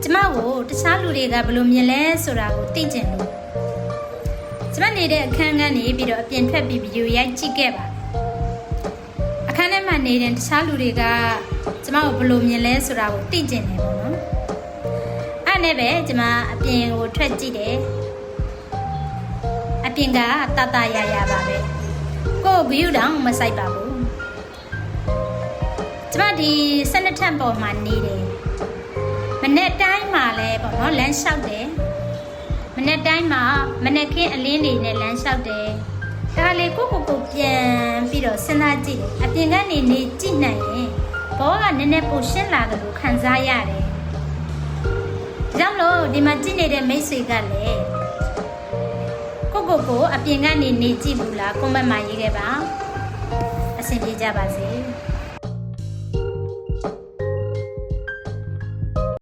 ကျမကိုတခြားလူတွေကဘယ်လိုမြင်လဲဆိုတာကိုသိချင်လို့ကျမနေတဲ့အခန်းကနေပြီးတော့အပြင်ထွက်ပြီးဗီဒီယိုရိုက်ကြည့်ခဲ့ပါအခန်းထဲမှာနေတဲ့တခြားလူတွေကကျမကိုဘယ်လိုမြင်လဲဆိုတာကိုသိချင်တယ်ပေါ့နော်အဲ့နဲ့ပဲကျမအပြင်ကိုထွက်ကြည့်တယ်အပြင်ကတတရရပါပဲကိုယ်ဂယူတောင်မဆိုင်ပါဘူးကျမဒီ12ထပ်ပေါ်မှာနေတယ်မနေ့တိုင်းမှာလဲပေါ့နော်လမ်းလျှောက်တယ်မနေ့တိုင်းမှာမနေ့ခင်းအလင်းနေနဲ့လမ်းလျှောက်တယ်ဒါလေကိုပြန်ပြီးတော့စဉ်းစားကြည့်တယ်အပြင်ကနေနေကြည့်နိုင်ရင်ဘောကနည်းနည်းပိုရှင်းလာတယ်လို့ခံစားရတယ်ဒါကြောင့်လို့ဒီမှာကြည့်နေတဲ့မိတ်ဆွေကလည်းကိုအပြင်ကနေနေကြည့်ဘူးလားကွန်မန့်မှာရေးခဲ့ပါအဆင်ပြေကြပါစေ